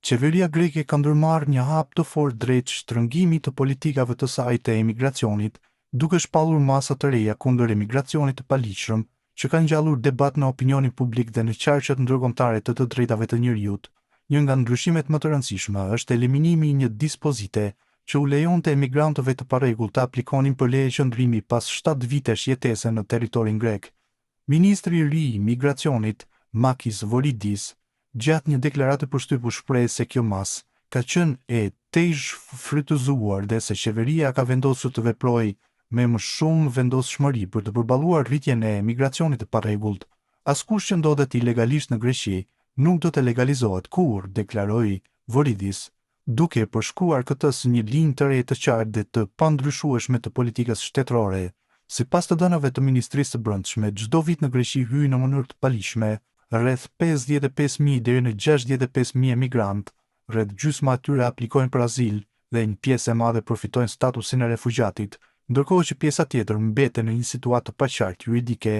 Qeveria greke ka ndërmarrë një hap të fortë drejt shtrëngimit të politikave të saj të emigracionit, duke shpallur masa të reja kundër emigracionit të paligjshëm, që ka ngjallur debat në opinionin publik dhe në qarqet ndërkombëtare të drejtave të njerëzit. Një nga ndryshimet më të rëndësishme është eliminimi i një dispozite që u lejonte emigrantëve të parregullt të aplikonin për leje qëndrimi pas 7 vitesh jetese në territorin grek. Ministri i ri i migracionit, Makis Voridis, gjatë një deklarate përshtypur shpreh se kjo mas ka qenë e tezhfrytëzuar dhe se qeveria ka vendosur të veprojë me më shumë vendosshmëri për të përballuar rritjen e emigracionit të parregullt. Askush që ndodhet ilegalisht në Greqi nuk do të legalizohet kurrë, deklaroi Voridis, duke përshkruar këtë si një linjë të re të qartë dhe të pandryshueshme të politikës shtetërore. Sipas të dhënave të Ministrisë së Brendshme, çdo vit në Greqi hyjnë në mënyrë të paligjshme rreth 55.000 deri në 65.000 emigrant, rreth gjysma atyre aplikojnë për azil dhe një pjesë e madhe përfitojnë statusin e refugjatit, ndërkohë që pjesa tjetër mbeten në një situatë të paqartë juridike.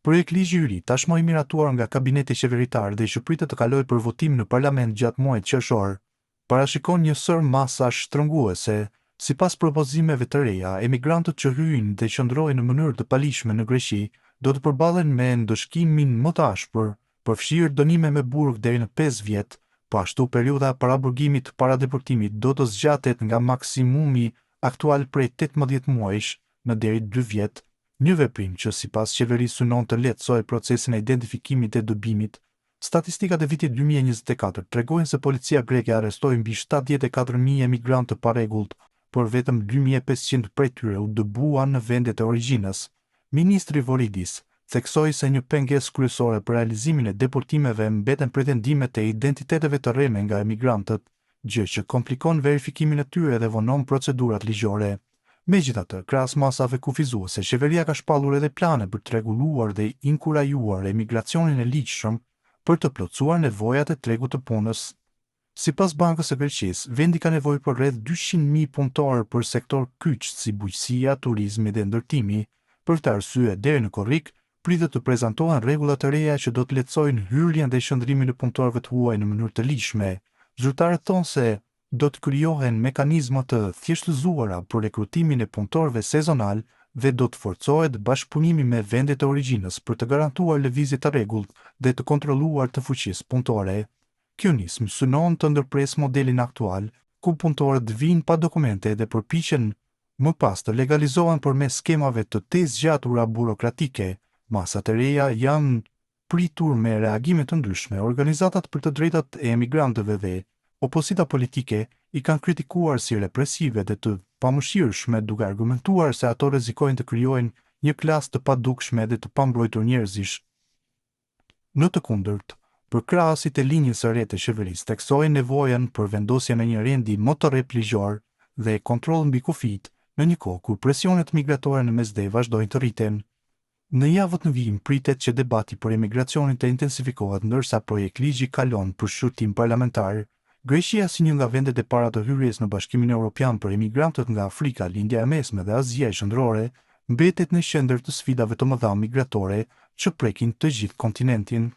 Projekt ligji i ri, tashmë i miratuar nga kabineti qeveritar dhe që pritet të kalojë për votim në parlament gjatë muajit qershor, parashikon një sër masash shtrënguese. Sipas propozimeve të reja, emigrantët që hyjnë dhe qëndrojnë në mënyrë të paligjshme në Greqi do të përballen me ndëshkimin më të ashpër, përfshirë dënime me burg deri në 5 vjet, po ashtu periudha paraburgimit para deportimit do të zgjatet nga maksimumi aktual prej 18 muajsh në deri 2 vjet, një veprim që sipas qeverisë synon të lehtësojë procesin e identifikimit dhe dëbimit. Statistikat e vitit 2024 tregojnë se policia greke arrestoi mbi 74.000 emigrantë të parregullt, por vetëm 2.500 prej tyre u dëbuan në vendet e origjinës. Ministri Voridis theksoi se një pengesë kryesore për realizimin e deportimeve mbeten pretendimet e identiteteve të rreme nga emigrantët, gjë që komplikon verifikimin e tyre dhe vonon procedurat ligjore. Megjithatë, krahas masave kufizuese, qeveria ka shpallur edhe plane për të rregulluar dhe inkurajuar emigracionin e ligjshëm për të plotësuar nevojat e tregut të punës. Sipas Bankës së Greqisë, vendi ka nevojë për rreth 200.000 punëtorë për sektor kyç si bujqësia, turizmi dhe ndërtimi. Për këtë arsye, deri në korrik, pritet të prezantohen rregulla të reja që do të lehtësojnë hyrjen dhe qëndrimin e punëtorëve të huaj në mënyrë të ligjshme. Zyrtarët thonë se do të krijohen mekanizma të thjeshtëzuara për rekrutimin e punëtorëve sezonal dhe do të forcohet bashkëpunimi me vendet e origjinës për të garantuar lëvizje të rregullt dhe të kontrolluar të fuqisë punëtore. Kjo nismë synon të ndërpresë modelin aktual, ku punëtorët vijnë pa dokumente dhe përpiqen më pas të legalizohen përmes skemave të zgjatura burokratike. Masat e reja janë pritur me reagime të ndryshme. Organizatat për të drejtat e emigrantëve dhe opozita politike i kanë kritikuar si represive dhe të pamëshirshme, duke argumentuar se ato rrezikojnë të krijojnë një klasë të padukshme dhe të pambrojtur njerëzish. Në të kundërt, përkrahasit e linjës së re të qeverisë theksojnë nevojën për vendosjen e një rendi më të rreptë ligjor dhe kontroll mbi kufijt në një kohë kur presionet migratore në mesdhe vazhdojnë të rriten. Në javët në vijim pritet që debati për emigracionin të intensifikohet ndërsa projekt ligji kalon për shqyrtim parlamentar. Greqia, si një nga vendet e para të hyrjes në Bashkimin Evropian për emigrantët nga Afrika, Lindja e Mesme dhe Azia e Qendrore, mbetet në qendër të sfidave të mëdha migratore që prekin të gjithë kontinentin.